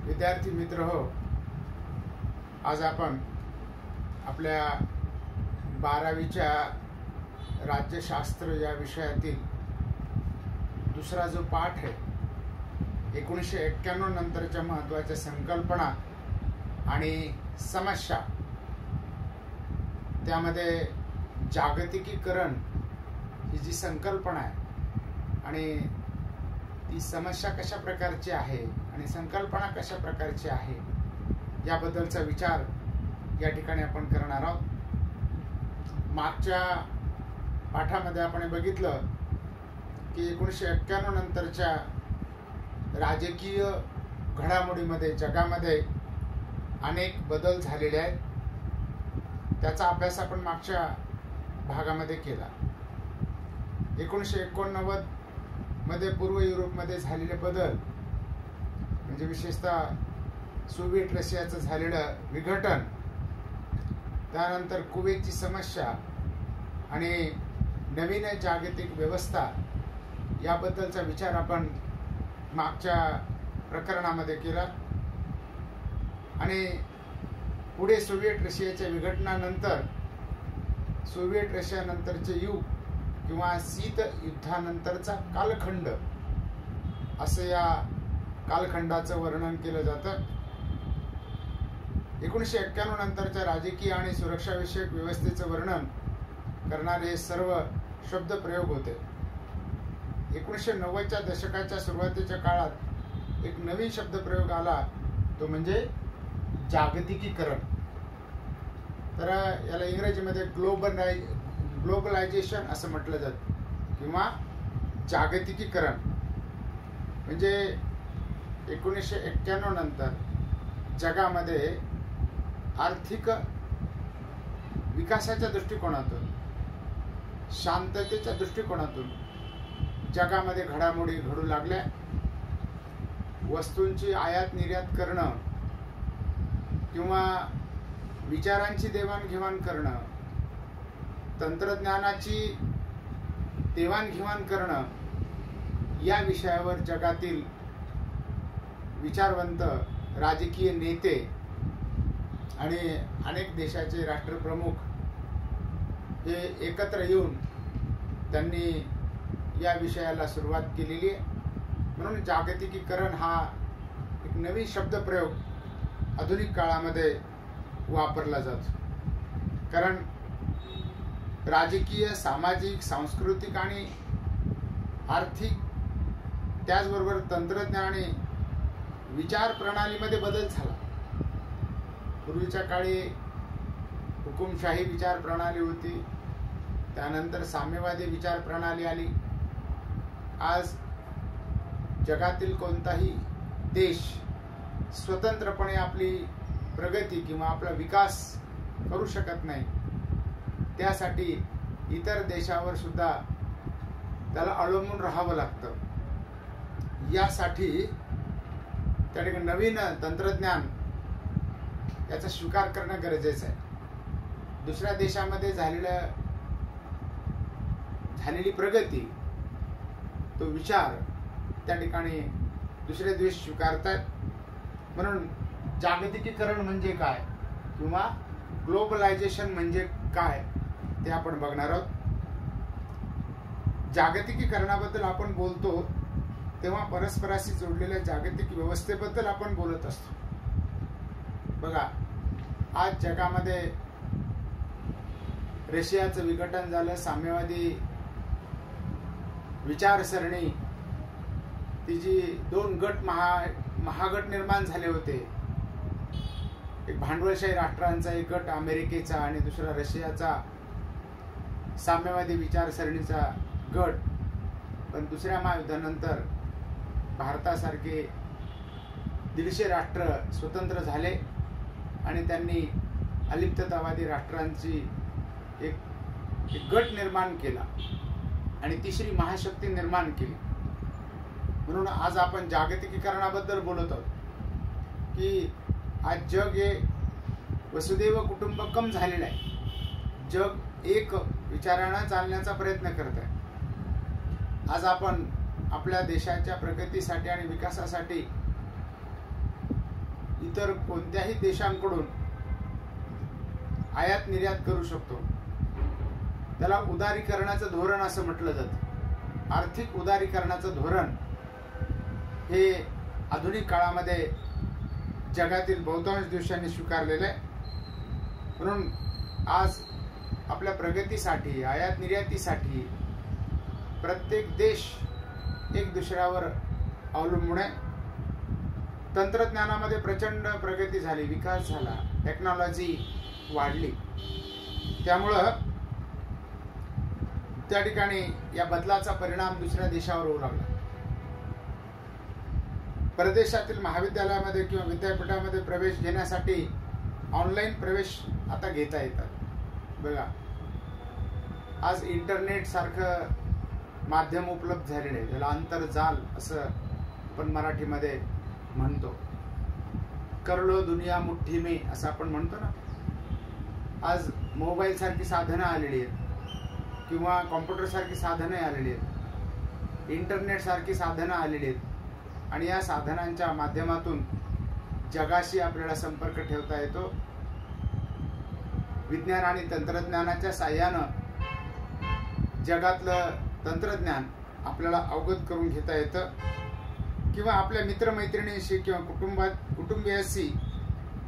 विद्यार्थी मित्र हो, आज आपण आपल्या 12वीच्या राज्यशास्त्र या विषयातील दुसरा जो पाठ आहे 1991 नंतरच्या महत्त्वाच्या संकल्पना आणि समस्या, त्यामध्ये जागतिकीकरण ही जी संकल्पना आहे आणि ती समस्या कशा प्रकारची आहे आणि संकल्पना कशा प्रकारची आहे याबद्दलचा विचार या ठिकाणी आपण करणार आहोत। मागच्या पाठामध्ये आपण बघितलं की 1991 नंतरच्या राजकीय घडामोडीमध्ये जगामध्ये अनेक बदल झालेले आहेत। त्याचा अभ्यास आपण मागच्या भागामध्ये केला। 1989 मध्ये पूर्व युरोपमध्ये झालेले बदल म्हणजे विशेषतः सोव्हिएट रशियाचं झालेलं विघटन, त्यानंतर कुवेतची समस्या आणि नवीन जागतिक व्यवस्था याबद्दलचा विचार आपण मागच्या प्रकरणामध्ये केला। आणि पुढे सोव्हिएट रशियाच्या विघटनानंतर सोव्हिएट रशियानंतरचे युग किंवा शीत युद्धानंतरचा कालखंड असं या कालखंडाचं वर्णन केलं जातं। 1991 नंतरच्या राजकीय आणि सुरक्षाविषयक व्यवस्थेचं वर्णन करणारे हे सर्व शब्दप्रयोग होते। 1990च्या दशकाच्या सुरुवातीच्या काळात एक नवीन शब्दप्रयोग आला, तो म्हणजे जागतिकीकरण। तर याला इंग्रजीमध्ये ग्लोबलायझेशन असं म्हटलं जातं किंवा जागतिकीकरण। म्हणजे 1991 नंतर जगामध्ये आर्थिक विकासाच्या दृष्टिकोनातून, शांततेच्या दृष्टिकोनातून जगामध्ये घडामोडी घडू लागल्या। वस्तूंची आयात निर्यात करणं किंवा विचारांची देवाणघेवाण करणं, तंत्रज्ञानाची देवाणघेवाण करणं या विषयावर जगातील विचारवंत, राजकीय नेते आणि अनेक देशाचे राष्ट्रप्रमुख हे एकत्र येऊन त्यांनी या विषयाला सुरुवात केलेली आहे। म्हणून जागतिकीकरण हा एक नवीन शब्दप्रयोग आधुनिक काळामध्ये वापरला जातो। कारण राजकीय, सामाजिक, सांस्कृतिक आणि आर्थिक, त्याचबरोबर तंत्रज्ञान आणि विचार प्रणालीमध्ये बदल झाला। पूर्वीच्या काळी हुकुमशाही विचार प्रणाली होती, त्यानंतर साम्यवादी विचार प्रणाली आली। आज जगातील कोणताही देश स्वतंत्रपणे आपली प्रगती किंवा आपला विकास करू शकत नाही। त्यासाठी इतर देशावर सुद्धा त्याला अवलंबून राहावं लागतं। यासाठी त्या ठिकाणी नवीन तंत्रज्ञान याचा स्वीकार करणं गरजेचं आहे। दुसऱ्या देशामध्ये झालेली प्रगती, तो विचार त्या ठिकाणी दुसरे देश स्वीकारतात। म्हणून जागतिकीकरण म्हणजे काय किंवा ग्लोबलायझेशन म्हणजे काय ते आपण बघणार आहोत। जागतिकीकरणाबद्दल आपण बोलतो तेव्हा परस्पराशी जोडलेल्या जागतिक व्यवस्थेबद्दल आपण बोलत असतो। बघा, आज जगामध्ये रशियाचं विघटन झालं, साम्यवादी विचारसरणी, तिची दोन गट महागट निर्माण झाले होते। एक भांडवलशाही राष्ट्रांचा एक गट अमेरिकेचा आणि दुसरा रशियाचा साम्यवादी विचारसरणीचा गट। पण दुसऱ्या महायुद्धानंतर भारतासारखे 150 राष्ट्र स्वतंत्र झाले आणि त्यांनी अलिप्ततावादी राष्ट्रांची एक गट निर्माण केला आणि तिसरी महाशक्ती निर्माण केली। म्हणून आज आपण जागतिकीकरणाबद्दल बोलत आहोत की आज जग हे वसुदैव कुटुंबकम झालेलं आहे। जग एक विचारानं चालण्याचा प्रयत्न करत आहे। आज आपण आपल्या देशाच्या प्रगतीसाठी आणि विकासासाठी इतर कोणत्याही देशांकडून आयात निर्यात करू शकतो. त्याला उदारीकरणाचं धोरण असं म्हटलं जातं. आर्थिक उदारीकरणाचं धोरण हे आधुनिक काळामध्ये जगातील बहुतांश देशांनी स्वीकारलेलं आहे. म्हणून आज आपल्या प्रगतीसाठी, आयात निर्यातीसाठी प्रत्येक देश एक दुसऱ्यावर अवलंबून आहे. तंत्रज्ञानामध्ये प्रचंड प्रगती झाली, विकास झाला, टेक्नॉलॉजी वाढली. त्यामुळं त्या ठिकाणी या बदलाचा परिणाम दुसऱ्या देशावर होऊ लागला. परदेशातील महाविद्यालयामध्ये किंवा विद्यापीठामध्ये प्रवेश घेण्यासाठी ऑनलाईन प्रवेश आता घेता येतात. बघा, आज इंटरनेट सारखं माध्यम उपलब्ध झालेलं आहे, त्याला आंतरजाल असं आपण मराठीमध्ये म्हणतो. कर लो दुनिया मुठ्ठी में असं आपण म्हणतो ना. आज मोबाईल सारखी साधनं आलेली आहेत किंवा कॉम्प्युटर सारखी साधनं आलेली आहेत, इंटरनेट सारखी साधनं आलेली आहेत आणि या साधनांच्या माध्यमातून जगाशी आपल्याला संपर्क ठेवता येतो. विज्ञान आणि तंत्रज्ञानाच्या साह्यानं जगातलं तंत्रज्ञान आपल्याला अवगत करून घेता येतं किंवा आपल्या मित्रमैत्रिणींशी किंवा कुटुंबियांशी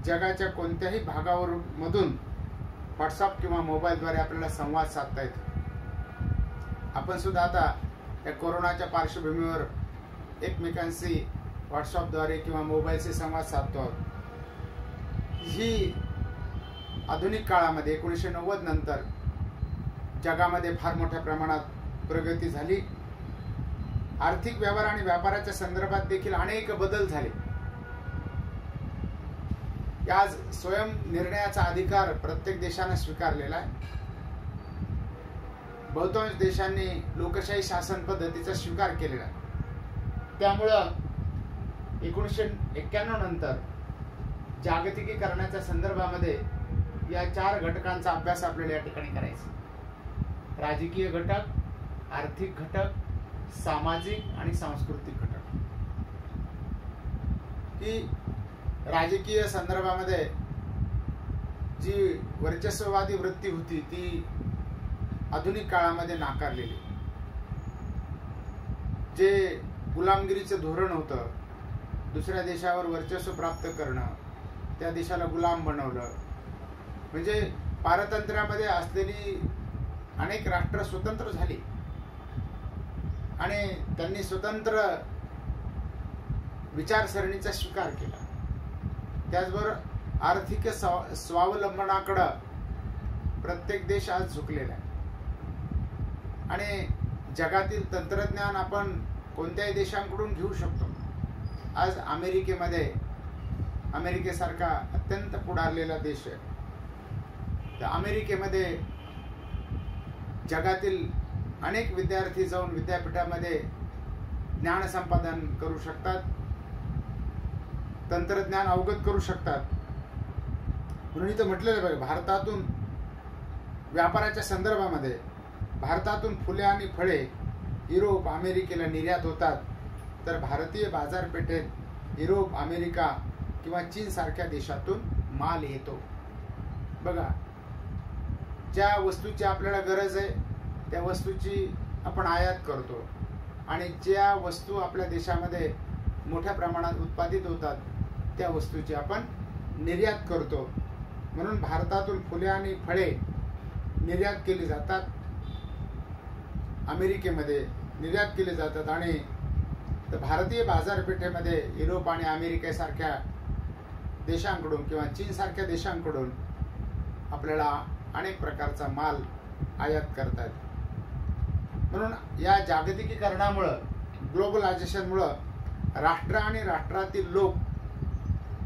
जगाच्या कोणत्याही भागावर मधून व्हॉट्सअप किंवा मोबाईलद्वारे आपल्याला संवाद साधता येतो. आपण सुद्धा आता या कोरोनाच्या पार्श्वभूमीवर एकमेकांशी व्हॉट्सअपद्वारे किंवा मोबाईलशी संवाद साधतो आहोत. ही आधुनिक काळामध्ये 1990 नंतर जगामध्ये फार मोठ्या प्रमाणात प्रगती झाली. आर्थिक व्यवहार आणि व्यापाराच्या संदर्भात देखील अनेक बदल झाले. आज स्वयं निर्णयाचा अधिकार प्रत्येक देशाने स्वीकारलेला आहे. बहुतांश देशांनी लोकशाही शासन पद्धतीचा स्वीकार केलेला आहे. त्यामुळं 1991 नंतर जागतिकीकरणाच्या संदर्भामध्ये या 4 घटकांचा अभ्यास आपल्याला या ठिकाणी करायचा. राजकीय घटक, आर्थिक घटक, सामाजिक आणि सांस्कृतिक घटक. ही राजकीय संदर्भामध्ये जी वर्चस्ववादी वृत्ती होती ती आधुनिक काळामध्ये नाकारलेली. जे गुलामगिरीचं धोरण होतं, दुसऱ्या देशावर वर्चस्व प्राप्त करणं, त्या देशाला गुलाम बनवलं, म्हणजे पारतंत्र्यामध्ये असलेली अनेक राष्ट्र स्वतंत्र झाली आणि त्यांनी स्वतंत्र विचारसरणीचा स्वीकार केला. त्याचबरोबर आर्थिक स्वावलंबनाकडे प्रत्येक देश आज झुकलेला आहे आणि जगातील तंत्रज्ञान आपण कोणत्याही देशांकडून घेऊ शकतो. आज अमेरिकेसारखा अत्यंत पुढारलेला देश आहे. त्या अमेरिकेमध्ये जगातील अनेक विद्यार्थी जाऊन विद्यापीठामध्ये ज्ञान संपादन करू शकतात, तंत्रज्ञान अवगत करू शकतात. म्हणून इथं म्हटलेलं आहे, भारतातून व्यापाराच्या संदर्भामध्ये भारतातून फुले आणि फळे युरोप, अमेरिकेला निर्यात होतात, तर भारतीय बाजारपेठेत युरोप, अमेरिका किंवा चीन सारख्या देशातून माल येतो. बघा, ज्या वस्तूची आपल्याला गरज आहे त्या वस्तूची आपण आयात करतो आणि ज्या वस्तू आपल्या देशामध्ये मोठ्या प्रमाणात उत्पादित होतात त्या वस्तूची आपण निर्यात करतो. म्हणून भारतातून फुले आणि फळे निर्यात केली जातात, अमेरिकेमध्ये निर्यात केले जातात आणि भारतीय बाजारपेठेमध्ये युरोप आणि अमेरिकेसारख्या देशांकडून किंवा चीन सारख्या देशांकडून आपल्याला अनेक प्रकारचा माल आयात करतात. म्हणून या जागतिकीकरणामुळं, ग्लोबलायझेशनमुळं राष्ट्र आणि राष्ट्रातील लोक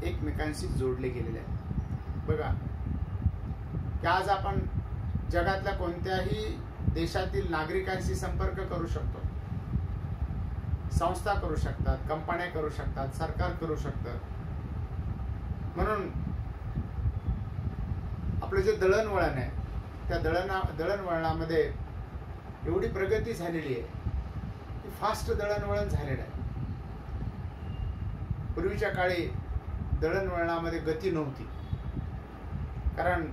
एकमेकांशी जोडले गेलेले आहेत. बघा की आज आपण जगातल्या कोणत्याही देशातील नागरिकांशी संपर्क करू शकतो. संस्था करू शकतात, कंपन्या करू शकतात, सरकार करू शकतं. म्हणून आपलं जे दळणवळण आहे त्या दळणवळणामध्ये एवढी प्रगती झालेली आहे की फास्ट दळणवळण झालेलं आहे. पूर्वीच्या काळी दळणवळणामध्ये गती नव्हती, कारण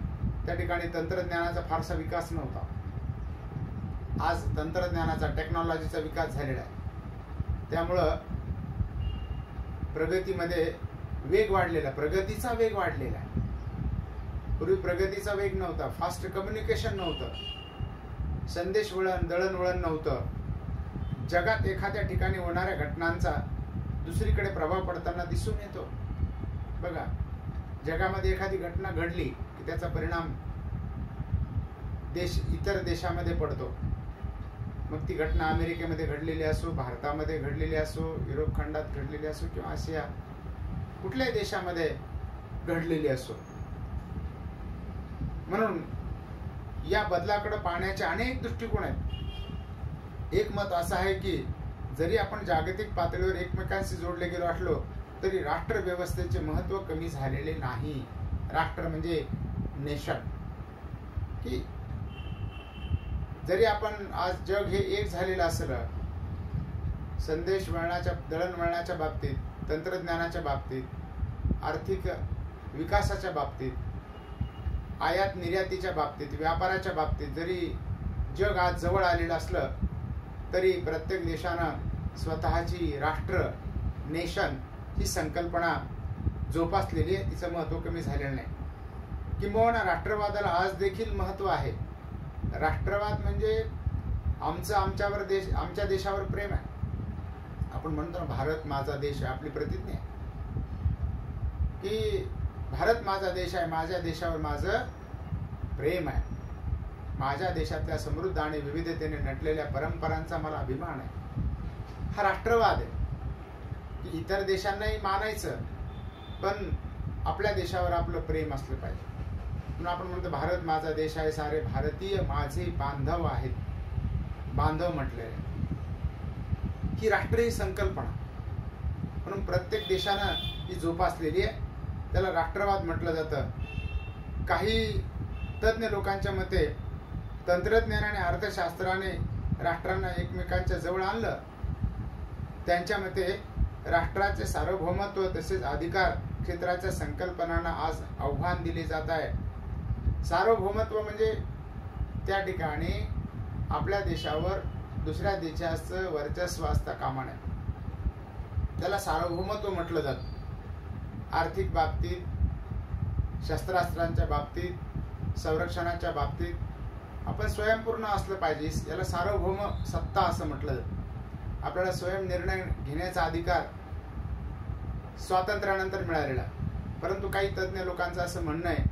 त्या ठिकाणी तंत्रज्ञानाचा फारसा विकास नव्हता. आज तंत्रज्ञानाचा, टेक्नॉलॉजीचा विकास झालेला आहे. त्यामुळं प्रगतीमध्ये वेग वाढलेला, प्रगतीचा वेग वाढलेला आहे. पूर्वी प्रगतीचा वेग नव्हता, फास्ट कम्युनिकेशन नव्हतं, संदेशवळण, दळणवळण नव्हतं. जगात एखाद्या ठिकाणी होणाऱ्या घटनांचा दुसरीकडे प्रभाव पडताना दिसून येतो. बघा, जगामध्ये एखादी घटना घडली की त्याचा परिणाम इतर देशामध्ये पडतो. मग ती घटना अमेरिकेमध्ये घडलेली असो, भारतामध्ये घडलेली असो, युरोप खंडात घडलेली असो किंवा आशिया कुठल्याही देशामध्ये घडलेली असो. म्हणून या बदलाकडे पाहण्याचे अनेक दृष्टिकोन आहेत. एक मत असं आहे की जरी आपण जागतिक पातळीवर एकमेकांशी जोडले गेलो असलो तरी राष्ट्र व्यवस्थेचे महत्त्व कमी झालेले नाही. राष्ट्र म्हणजे नेशन. की जरी आपण आज जग हे एक झालेलं असलं, संदेश वळणाच्या, दळणवळणाच्या बाबतीत, तंत्रज्ञानाच्या बाबतीत, आर्थिक विकासाच्या बाबतीत, आयात निर्यातीच्या बाबतीत, व्यापाराच्या बाबतीत जरी जग आज जवळ आलेलं असलं तरी प्रत्येक देशानं स्वतःची राष्ट्र, नेशन ही संकल्पना जोपासलेली आहे. तिचं महत्त्व कमी झालेलं नाही. किंबहुना राष्ट्रवादाला आज देखील महत्त्व आहे. राष्ट्रवाद म्हणजे आमच्यावर देश, आमच्या देशावर प्रेम आहे. आपण म्हणतो ना, भारत माझा देश आहे. आपली प्रतिज्ञा आहे की भारत माझा देश आहे, माझ्या देशावर माझं प्रेम आहे, माझ्या देशातल्या समृद्ध आणि विविधतेने नटलेल्या परंपरांचा मला अभिमान आहे. हा राष्ट्रवाद आहे की इतर देशांनाही मानायचं, पण आपल्या देशावर आपलं प्रेम असलं पाहिजे. म्हणून आपण म्हणतो भारत माझा देश आहे, सारे भारतीय माझे बांधव आहेत. बांधव म्हटलेलं ही राष्ट्र ही संकल्पना म्हणून प्रत्येक देशानं ही जोपासलेली आहे. त्याला राष्ट्रवाद म्हटलं जातं. काही तज्ञ लोकांच्या मते तंत्रज्ञान आणि अर्थशास्त्राने राष्ट्रांना एकमेकांच्या जवळ आणलं. त्यांच्या मते राष्ट्राचे सार्वभौमत्व तसेच अधिकार क्षेत्राच्या संकल्पनांना आज आव्हान दिले जात आहे. सार्वभौमत्व म्हणजे त्या ठिकाणी आपल्या देशावर दुसऱ्या देशाचं वर्चस्व असता कामा नये. त्याला सार्वभौमत्व म्हटलं जातं. आर्थिक बाबतीत, शस्त्रास्त्रांच्या बाबतीत, संरक्षणाच्या बाबतीत आपण स्वयंपूर्ण असलं पाहिजे. याला सार्वभौम सत्ता असं म्हटलं जातं. आपल्याला स्वयं निर्णय घेण्याचा अधिकार स्वातंत्र्यानंतर मिळालेला. परंतु काही तज्ञ लोकांचं असं म्हणणं आहे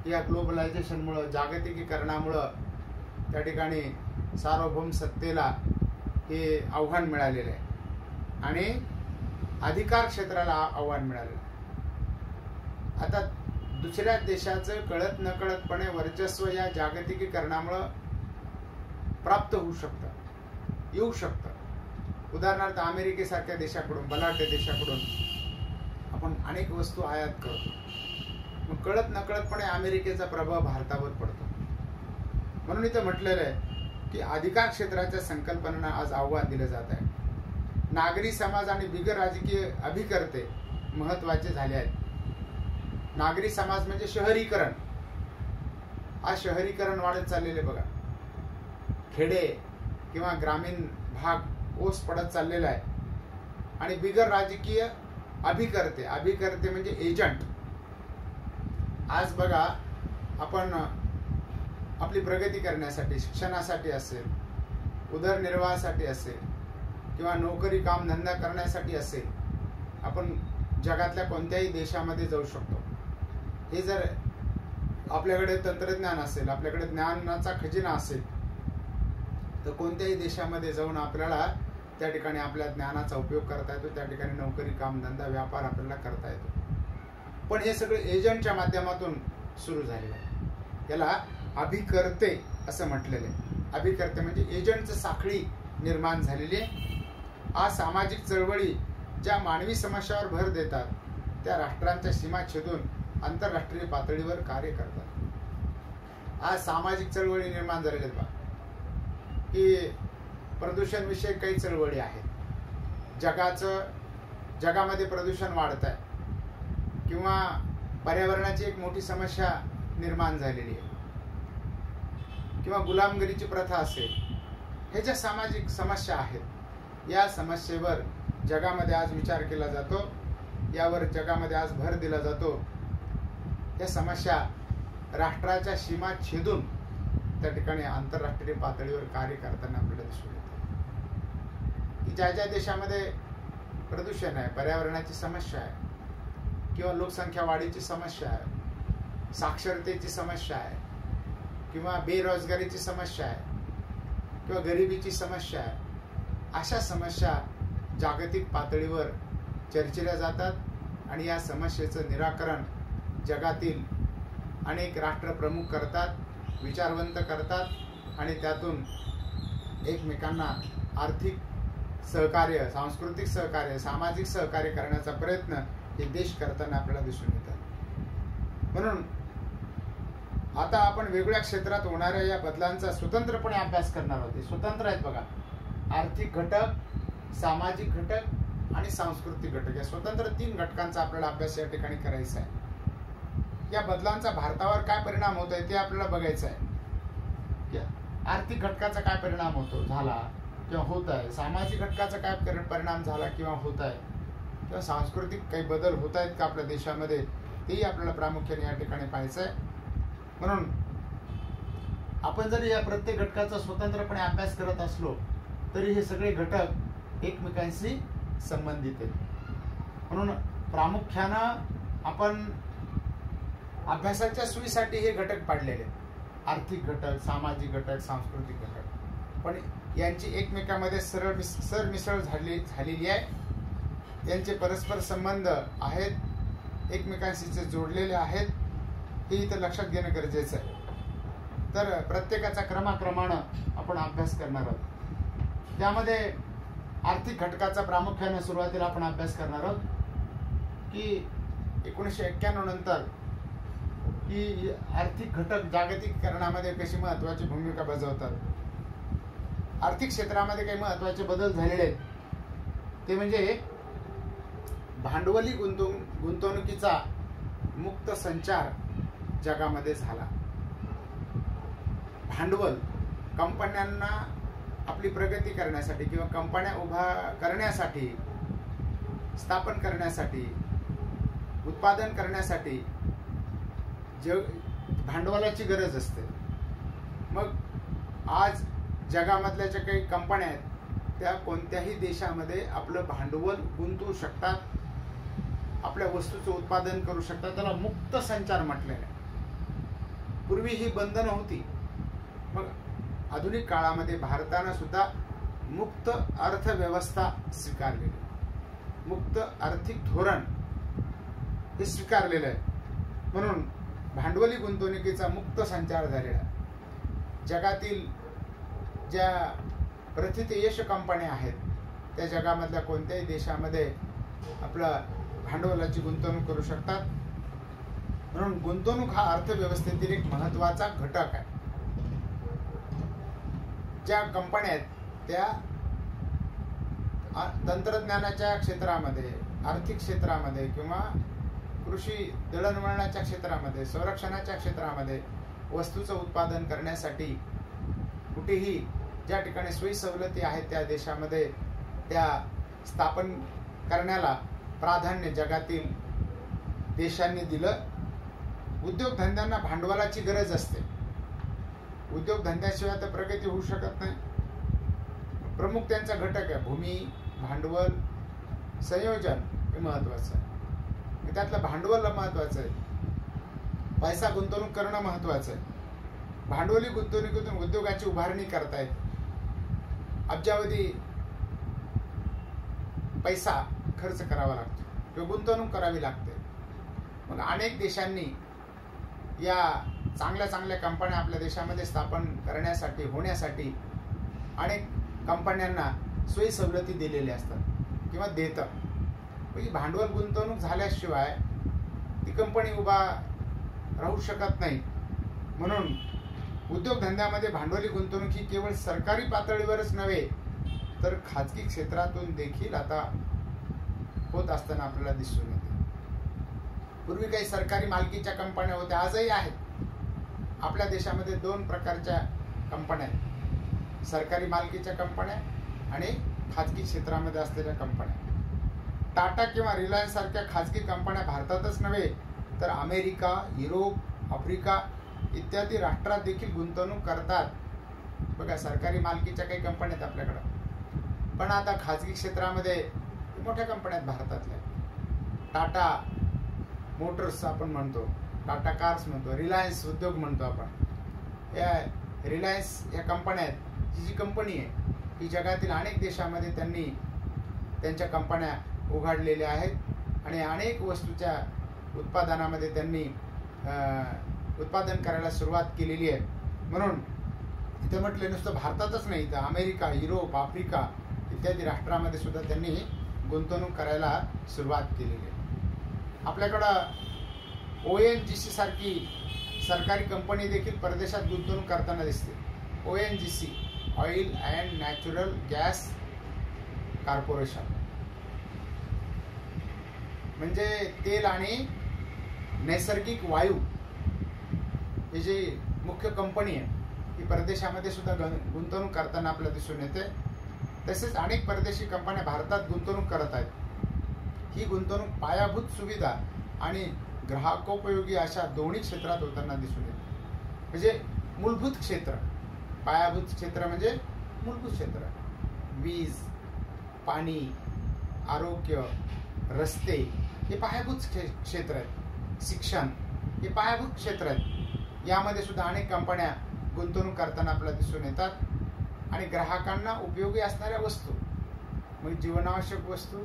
की या ग्लोबलायझेशनमुळं, जागतिकीकरणामुळं त्या ठिकाणी सार्वभौम सत्तेला हे आव्हान मिळालेलं आहे आणि अधिकार क्षेत्राला आव्हान मिळालेलं आहे. आता दुसऱ्या देशाचं कळत नकळतपणे वर्चस्व या जागतिकीकरणामुळं प्राप्त होऊ शकतं, येऊ शकतं. उदाहरणार्थ अमेरिकेसारख्या देशाकडून, बलाढ्य देशाकडून आपण अनेक वस्तू आयात करतो. मग कळत नकळतपणे अमेरिकेचा प्रभाव भारतावर पडतो. म्हणून इथं म्हटलेलं आहे की अधिकार क्षेत्राच्या संकल्पनांना आज आव्हान दिलं जात आहे. नागरी समाज आणि बिगर राजकीय अभिकर्ते महत्वाचे झाले आहेत. नागरी समाज म्हणजे शहरीकरण. आज शहरीकरण वाढत चाललेले बघा. खेडे किंवा ग्रामीण भाग ओस पडत चाललेला आहे. आणि बिगर राजकीय अभिकर्ते, अभिकर्ते म्हणजे एजंट. आज बघा, आपण आपली प्रगती करण्यासाठी, शिक्षणासाठी असेल, उदरनिर्वाहासाठी असेल किंवा नोकरी काम धंदा करण्यासाठी असेल, आपण जगातल्या कोणत्याही देशामध्ये जाऊ शकतो. हे जर आपल्याकडे तंत्रज्ञान असेल, आपल्याकडे ज्ञानाचा खजिना असेल तर कोणत्याही देशामध्ये जाऊन आपल्याला त्या ठिकाणी आपल्या ज्ञानाचा उपयोग करता येतो. त्या ठिकाणी नोकरी, कामधंदा, व्यापार आपल्याला करता येतो. पण हे सगळे एजंटच्या माध्यमातून सुरू झालेलं आहे. याला अभिकर्ते असं म्हटलेलं आहे. अभिकर्ते म्हणजे एजंटचं साखळी निर्माण झालेली आहे. आज सामाजिक चळवळी ज्या मानवी समस्यावर भर देतात त्या राष्ट्रांच्या सीमा छेदून आंतरराष्ट्रीय पातळीवर कार्य करतात. आज सामाजिक चळवळी निर्माण झालेल्या आहेत की प्रदूषण विषयक काही चळवळी आहेत. जगामध्ये प्रदूषण वाढत आहे. किंवा पर्यावरणाची एक मोठी समस्या निर्माण झालेली आहे, किंवा गुलामगिरीची प्रथा असेल, हे ज्या सामाजिक समस्या आहेत, या समस्येवर जगामध्ये आज विचार केला जातो, यावर जगामध्ये आज भर दिला जातो. या समस्या राष्ट्राच्या सीमा छेदून त्या ठिकाणी आंतरराष्ट्रीय पातळीवर कार्य करताना आपल्याला दिसून येतं की ज्या ज्या देशामध्ये प्रदूषण आहे, पर्यावरणाची समस्या आहे, किंवा लोकसंख्या वाढीची समस्या आहे, साक्षरतेची समस्या आहे, किंवा बेरोजगारीची समस्या आहे, किंवा गरिबीची समस्या आहे, अशा समस्या जागतिक पातळीवर चर्चिल्या जातात आणि या समस्येचं निराकरण जगातील अनेक राष्ट्रप्रमुख करतात, विचारवंत करतात आणि त्यातून एकमेकांना आर्थिक सहकार्य, सांस्कृतिक सहकार्य, सामाजिक सहकार्य करण्याचा प्रयत्न हे देश करताना आपल्याला दिसून येतात. म्हणून आता आपण वेगवेगळ्या क्षेत्रात होणाऱ्या या बदलांचा स्वतंत्रपणे अभ्यास करणार आहोत. स्वतंत्र आहेत बघा, आर्थिक घटक, सामाजिक घटक आणि सांस्कृतिक घटक, या स्वतंत्र 3 घटकांचा आपल्याला अभ्यास या ठिकाणी करायचा आहे. या बदलांचा भारतावर काय परिणाम होत आहे ते आपल्याला बघायचं आहे. आर्थिक घटकाचा काय परिणाम होतो, झाला किंवा होत आहे, सामाजिक घटकाचा काय परिणाम झाला किंवा होत आहे, किंवा सांस्कृतिक काही बदल होत आहेत का आपल्या देशामध्ये, तेही आपल्याला प्रामुख्याने या ठिकाणी पाहायचं आहे. म्हणून आपण जरी या प्रत्येक घटकाचा स्वतंत्रपणे अभ्यास करत असलो तरी हे सगळे घटक एकमेकांशी संबंधित आहेत. म्हणून प्रामुख्यानं आपण अभ्यासाच्या सोयीसाठी हे घटक पाडलेले, आर्थिक घटक, सामाजिक घटक, सांस्कृतिक घटक, पण यांची एकमेकांमध्ये सरमिसळ झालेली आहे. यांचे परस्पर संबंध आहेत, एकमेकांशी जोडलेले आहेत, हे इथं लक्षात घेणं गरजेचं आहे. तर प्रत्येकाचा क्रमाक्रमानं आपण अभ्यास करणार आहोत. त्यामध्ये आर्थिक घटकाचा प्रामुख्याने सुरुवातीला आपण अभ्यास करणार आहोत की 1991 नंतर की आर्थिक घटक जागतिकीकरणामध्ये कशी महत्वाची भूमिका बजावतात. आर्थिक क्षेत्रामध्ये काही महत्वाचे बदल झालेले आहेत, ते म्हणजे भांडवली गुंतवणुकीचा मुक्त संचार जगामध्ये झाला. भांडवल कंपन्यांना आपली प्रगती करण्यासाठी किंवा कंपन्या उभा करण्यासाठी, स्थापन करण्यासाठी, उत्पादन करण्यासाठी भांडवलाची गरज असते. मग आज जगामधल्या ज्या काही कंपन्या आहेत त्या कोणत्याही देशामध्ये आपलं भांडवल गुंतवू शकतात, आपल्या वस्तूचं उत्पादन करू शकतात. त्याला मुक्त संचार म्हटलेलं आहे. पूर्वी ही बंधनं होती. मग आधुनिक काळामध्ये भारतानं सुद्धा मुक्त अर्थव्यवस्था स्वीकारलेली, मुक्त आर्थिक धोरण हे स्वीकारलेलं आहे. म्हणून भांडवली गुंतवणुकीचा मुक्त संचार झालेला आहे. जगातील ज्या प्रथितयश कंपन्या आहेत त्या जगामधल्या कोणत्याही देशामध्ये आपलं भांडवलाची गुंतवणूक करू शकतात. म्हणून गुंतवणूक हा अर्थव्यवस्थेतील एक महत्वाचा घटक आहे. ज्या कंपन्या आहेत त्या तंत्रज्ञानाच्या क्षेत्रामध्ये, आर्थिक क्षेत्रामध्ये किंवा कृषी दळणवळणाच्या क्षेत्रामध्ये, संरक्षणाच्या क्षेत्रामध्ये वस्तूचं उत्पादन करण्यासाठी कुठेही ज्या ठिकाणी सोयी सवलती आहेत त्या देशामध्ये त्या स्थापन करण्याला प्राधान्य जगातील देशांनी दिलं. उद्योगधंद्यांना भांडवलाची गरज असते. उद्योगधंद्याशिवाय तर प्रगती होऊ शकत नाही. प्रमुख त्यांचा घटक आहे भूमी, भांडवल, संयोजन हे महत्वाचं आहे. त्यातलं भांडवल महत्वाचं आहे. पैसा गुंतवणूक करणं महत्वाचं आहे. भांडवली गुंतवणुकीतून उद्योगाची उभारणी करतायत. अब्जावधी पैसा खर्च करावा लागतो किंवा गुंतवणूक करावी लागते. मग अनेक देशांनी या चांगल्या चांगल्या कंपन्या आपल्या देशामध्ये स्थापन करण्यासाठी, होण्यासाठी अनेक कंपन्यांना सोयी सवलती दिलेल्या असतात किंवा देतात. म्हणजे भांडवल गुंतवणूक झाल्याशिवाय ती कंपनी उभा राहू शकत नाही. म्हणून उद्योगधंद्यामध्ये भांडवली गुंतवणूक ही केवळ सरकारी पातळीवरच नव्हे तर खाजगी क्षेत्रातून देखील आता होत असताना आपल्याला दिसून येते. पूर्वी काही सरकारी मालकीच्या कंपन्या होत्या, आजही आहेत. आपल्या देशामध्ये 2 प्रकारच्या कंपन्या आहेत, सरकारी मालकीच्या कंपन्या आणि खाजगी क्षेत्रामध्ये असलेल्या कंपन्या. टाटा किंवा रिलायन्स सारख्या खाजगी कंपन्या भारतातच नव्हे तर अमेरिका, युरोप, आफ्रिका इत्यादी राष्ट्रात देखील गुंतवणूक करतात. बघा, सरकारी मालकीच्या काही कंपन्या आहेत आपल्याकडं, पण आता खाजगी क्षेत्रामध्ये मोठ्या कंपन्या आहेत भारतातल्या. टाटा मोटर्स आपण म्हणतो, टाटा कार्स म्हणतो, रिलायन्स उद्योग म्हणतो आपण. या रिलायन्स या कंपन्या आहेत, ही जी कंपनी आहे ही जगातील अनेक देशामध्ये त्यांनी त्यांच्या कंपन्या उघडलेल्या आहेत आणि अनेक वस्तूच्या उत्पादनामध्ये त्यांनी उत्पादन करायला सुरुवात केलेली आहे. म्हणून इथे म्हटलं नुसतं भारतातच नाही तर अमेरिका, युरोप, आफ्रिका इत्यादी राष्ट्रामध्ये सुद्धा त्यांनी गुंतवणूक करायला सुरुवात केलेली आहे. आपल्याकडं ONGC सारखी सरकारी कंपनी देखील परदेशात गुंतवणूक करताना दिसते. ONGC, oil and natural gas corporation, म्हणजे तेल आणि नैसर्गिक वायू ही जी मुख्य कंपनी आहे ही परदेशामध्ये सुद्धा गुंतवणूक करताना आपल्याला दिसून येते. तसेच अनेक परदेशी कंपन्या भारतात गुंतवणूक करत आहेत. ही गुंतवणूक पायाभूत सुविधा आणि ग्राहकोपयोगी अशा दोन्ही क्षेत्रात होताना दिसून येते. म्हणजे मूलभूत क्षेत्र, पायाभूत क्षेत्र म्हणजे मूलभूत क्षेत्र, वीज, पाणी, आरोग्य, रस्ते हे पायाभूत क्षेत्र आहेत. शिक्षण हे पायाभूत क्षेत्र आहेत. यामध्ये सुद्धा अनेक कंपन्या गुंतवणूक करताना आपल्याला दिसून येतात. आणि ग्राहकांना उपयोगी असणाऱ्या वस्तू म्हणजे जीवनावश्यक वस्तू,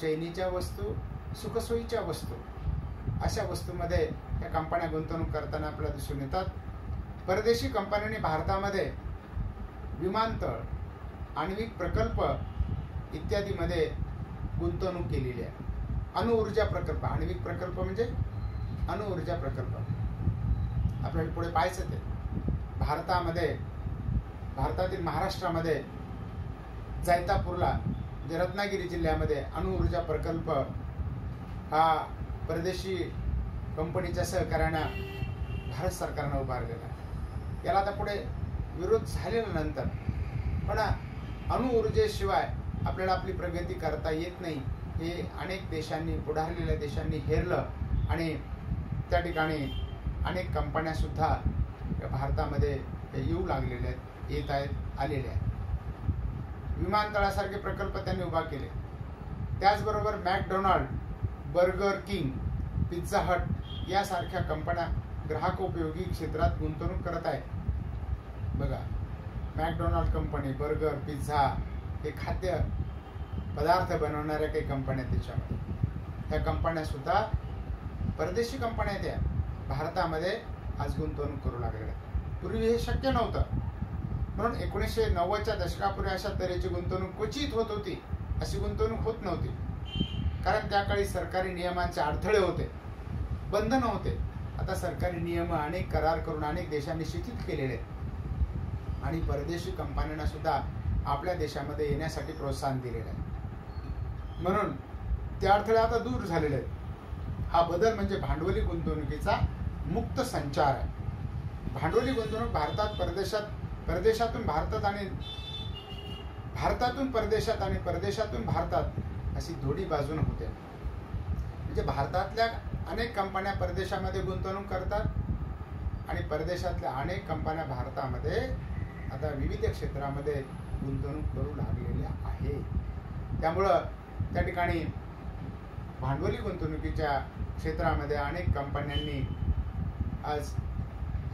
चैनीच्या वस्तू, सुखसोयीच्या वस्तू अशा वस्तूंमध्ये या कंपन्या गुंतवणूक करताना आपल्याला दिसून येतात. परदेशी कंपन्यांनी भारतामध्ये विमानतळ, आण्विक प्रकल्प इत्यादीमध्ये गुंतवणूक केलेली आहे. अणुऊर्जा प्रकल्प, आण्विक प्रकल्प म्हणजे अणुऊर्जा प्रकल्प आपल्याला पुढे पाहायचं ते. भारतातील महाराष्ट्रामध्ये जैतापूरला म्हणजे रत्नागिरी जिल्ह्यामध्ये अणुऊर्जा प्रकल्प हा परदेशी कंपनीच्या सहकार्यानं भारत सरकारनं उभारलेला आहे. याला आता पुढे विरोध झालेला नंतर, पण अणुऊर्जेशिवाय आपल्याला आपली प्रगती करता येत नाही हे अनेक देशांनी, पुढारलेल्या देशांनी हेरलं आणि त्या ठिकाणी अनेक कंपन्या सुद्धा भारतामध्ये येऊ लागलेल्या आहेत, येत आहेत, आलेल्या आहेत. विमानतळासारखे प्रकल्प त्यांनी उभा केले. त्याचबरोबर McDonald, burger king, Pizza Hut यासारख्या कंपन्या ग्राहकोपयोगी क्षेत्रात गुंतवणूक करत आहेत. बघा, मॅकडोनाल्ड कंपनी, बर्गर, पिझ्झा हे खाद्य पदार्थ बनवणाऱ्या काही कंपन्या त्याच्यामध्ये, ह्या कंपन्या सुद्धा परदेशी कंपन्या त्या भारतामध्ये आज गुंतवणूक करू लागलेल्या. पूर्वी हे शक्य नव्हतं. म्हणून 1990च्या दशकापूर्वी अशा तऱ्हेची गुंतवणूक क्वचित होत होती, अशी गुंतवणूक होत नव्हती. कारण त्या काळी सरकारी नियमांचे अडथळे होते, बंधन होते. आता सरकारी नियम अनेक करार करून अनेक देशांनी शिथिल केलेले आहेत आणि परदेशी कंपन्यांना सुद्धा आपल्या देशामध्ये येण्यासाठी प्रोत्साहन दिलेलं आहे. म्हणून ते अडथळे आता दूर झालेले आहेत. हा बदल म्हणजे भांडवली गुंतवणुकीचा मुक्त संचार आहे. भांडवली गुंतवणूक परदेशातून भारतात आणि भारतातून परदेशात आणि परदेशातून भारतात अशी दोन्ही बाजूने होते. म्हणजे भारतातल्या अनेक कंपन्या परदेशामध्ये गुंतवणूक करतात आणि परदेशातल्या अनेक कंपन्या भारतामध्ये आता विविध क्षेत्रामध्ये गुंतवणूक करू लागलेल्या आहे. त्यामुळं त्या ठिकाणी भांडवली गुंतवणुकीच्या क्षेत्रामध्ये अनेक कंपन्यांनी आज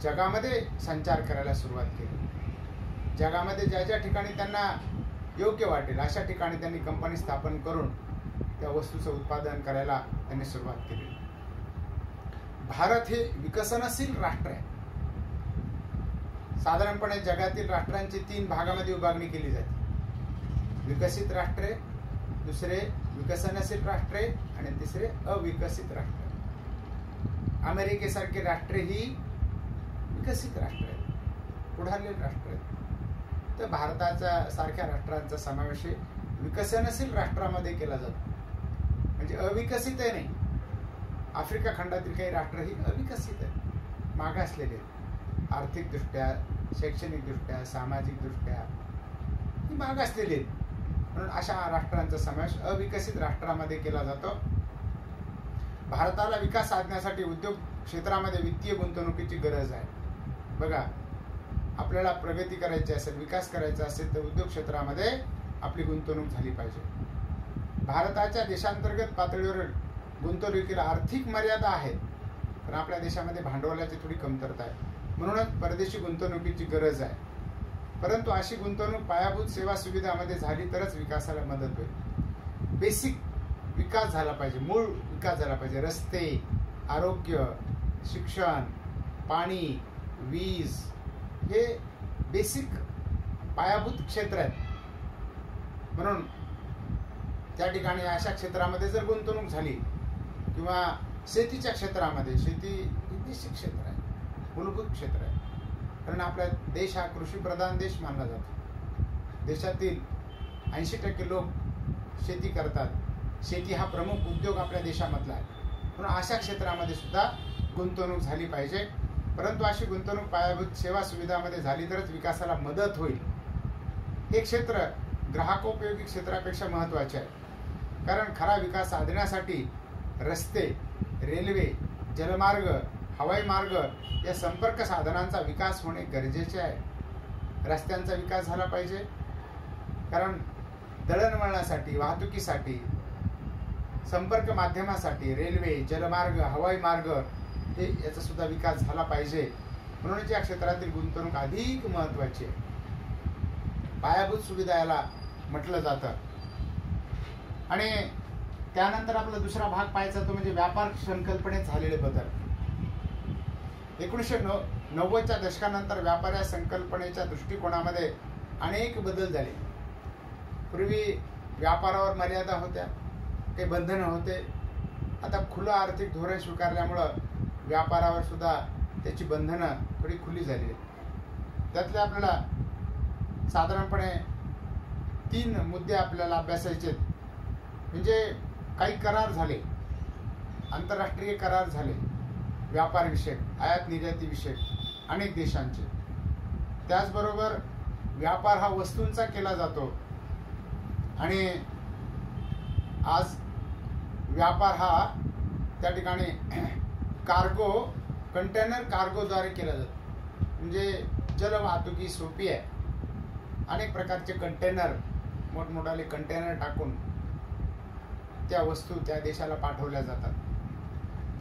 जगामध्ये संचार करायला सुरुवात केली. जगामध्ये ज्या ज्या ठिकाणी त्यांना योग्य वाटेल अशा ठिकाणी त्यांनी कंपनी स्थापन करून त्या वस्तूचं उत्पादन करायला त्यांनी सुरुवात केली. भारत हे विकसनशील राष्ट्र आहे. साधारणपणे जगातील राष्ट्रांची 3 भागामध्ये विभागणी केली जाते. विकसित राष्ट्रे, दुसरे विकसनशील राष्ट्रे आणि तिसरे अविकसित राष्ट्रे. अमेरिकेसारखे राष्ट्रे ही विकसित राष्ट्र आहेत, पुढारलेले राष्ट्र आहेत. तर भारताच्या सारख्या राष्ट्रांचा समावेश विकसनशील राष्ट्रामध्ये केला जातो. म्हणजे अविकसित नाही, आफ्रिका खंडातील काही राष्ट्र ही अविकसित आहेत, मागासलेले आहेत, आर्थिकदृष्ट्या, शैक्षणिकदृष्ट्या, सामाजिकदृष्ट्या ही मागासलेली आहेत. म्हणून अशा राष्ट्रांचा समावेश अविकसित राष्ट्रामध्ये केला जातो. भारताला विकास साधण्यासाठी उद्योग क्षेत्रामध्ये वित्तीय गुंतवणुकीची गरज आहे. बघा, आपल्याला प्रगती करायची असेल, विकास करायचा असेल तर उद्योग क्षेत्रामध्ये आपली गुंतवणूक झाली पाहिजे. भारताच्या देशांतर्गत पातळीवर गुंतवणुकीला आर्थिक मर्यादा आहेत, पण आपल्या देशामध्ये भांडवलाची थोडी कमतरता आहे. म्हणूनच परदेशी गुंतवणुकीची गरज आहे. परंतु अशी गुंतवणूक पायाभूत सेवा सुविधामध्ये झाली तरच विकासाला मदत होईल. बेसिक विकास झाला पाहिजे, मूळ विकास झाला पाहिजे. रस्ते, आरोग्य, शिक्षण, पाणी, वीज हे बेसिक पायाभूत क्षेत्र आहेत. म्हणून त्या ठिकाणी अशा क्षेत्रामध्ये जर गुंतवणूक झाली किंवा शेतीच्या क्षेत्रामध्ये, शेती हे बेसिक क्षेत्र आहे, मूलभूत क्षेत्र आहे. कारण आपला देश हा कृषीप्रधान देश मानला जातो. देशातील 80% लोक शेती करतात. शेती हा प्रमुख उद्योग आपल्या देशामधला आहे. म्हणून अशा क्षेत्रामध्ये सुद्धा गुंतवणूक झाली पाहिजे. परंतु अशी गुंतवणूक पायाभूत सेवा सुविधामध्ये झाली तरच विकासाला मदत होईल. हे क्षेत्र ग्राहकोपयोगी क्षेत्रापेक्षा महत्त्वाचे आहे. कारण खरा विकास साधण्यासाठी रस्ते, रेल्वे, जलमार्ग, हवाई मार्ग या संपर्क साधनांचा विकास होणे गरजेचे आहे. रस्त्यांचा विकास झाला पाहिजे, कारण दळणवळणासाठी, वाहतुकीसाठी, संपर्क माध्यमासाठी रेल्वे, जलमार्ग, हवाई मार्ग हे याचा सुद्धा विकास झाला पाहिजे. म्हणूनच या क्षेत्रातील गुंतवणूक अधिक महत्त्वाची आहे. पायाभूत सुविधा याला म्हटलं जातं. आणि त्यानंतर आपला दुसरा भाग पाहायचा तो म्हणजे व्यापार संकल्पनेत झालेले बदल. 1990च्या दशकानंतर व्यापार या संकल्पनेच्या दृष्टिकोनामध्ये अनेक बदल झाले. पूर्वी व्यापारावर मर्यादा होत्या, काही बंधनं होते. आता खुलं आर्थिक धोरण स्वीकारल्यामुळं व्यापारावर सुद्धा त्याची बंधनं थोडी खुली झाली आहेत. त्यातले आपल्याला साधारणपणे 3 मुद्दे आपल्याला अभ्यासायचे आहेत. म्हणजे काही करार झाले, आंतरराष्ट्रीय करार झाले व्यापारविषयक, आयात निर्यातीविषयक अनेक देशांचे. त्याचबरोबर व्यापार हा वस्तूंचा केला जातो आणि आज व्यापार हा त्या ठिकाणी कार्गो, कंटेनर कार्गोद्वारे केला जातो. म्हणजे जलवाहतुकी सोपी आहे. अनेक प्रकारचे कंटेनर, मोठमोठाले कंटेनर टाकून त्या वस्तू त्या देशाला पाठवल्या जातात.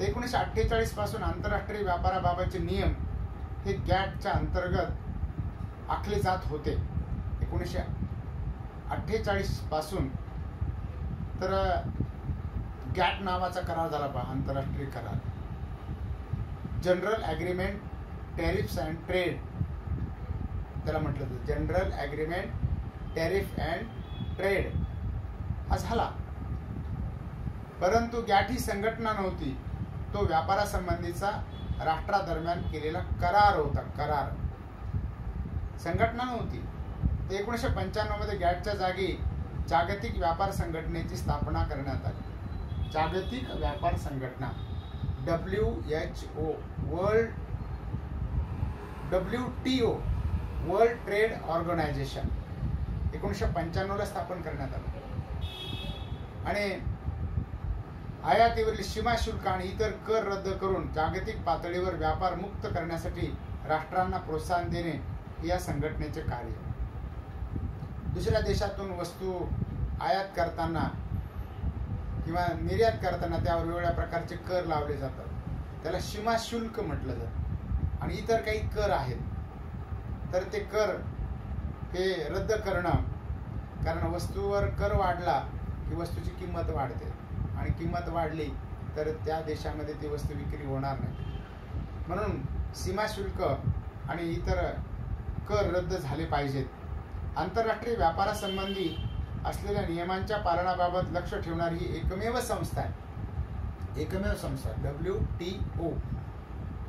1948 पासून आंतरराष्ट्रीय व्यापाराबाबतचे नियम हे गॅटच्या अंतर्गत आखले जात होते. 1948 पासून तर गॅट नावाचा करार झाला पहा, आंतरराष्ट्रीय करार. General agreement tariffs and trade त्याला म्हटलं जातं. General agreement tariff and trade हा झाला. परंतु गॅट ही संघटना नव्हती, तो व्यापारासंबंधीचा राष्ट्रादरम्यान केलेला करार होता. करार, संघटना नव्हती. 1995 मध्ये गॅटच्या जागी जागतिक व्यापार संघटनेची स्थापना करण्यात आली. जागतिक व्यापार संघटना WHO, WTO world trade organisation 1995 ला स्थापन करण्यात आलं. आणि आयातीवरील सीमा शुल्क आणि इतर कर रद्द करून जागतिक पातळीवर व्यापार मुक्त करण्यासाठी राष्ट्रांना प्रोत्साहन देणे हे या संघटनेचे कार्य. दुसऱ्या देशातून वस्तू आयात करताना किंवा निर्यात करताना त्यावर वेगवेगळ्या प्रकारचे कर लावले जातात. त्याला सीमा शुल्क म्हटलं जातं. आणि इतर काही कर आहेत, तर ते कर हे रद्द करणं. कारण वस्तूवर कर वाढला की वस्तूची किंमत वाढते, आणि किंमत वाढली तर त्या देशामध्ये ती वस्तू विक्री होणार नाही. म्हणून सीमा शुल्क आणि इतर कर रद्द झाले पाहिजेत. आंतरराष्ट्रीय व्यापारासंबंधी असलेल्या नियमांच्या पालनाबाबत लक्ष ठेवणारी ही एकमेव संस्था आहे. एकमेव संस्था WTO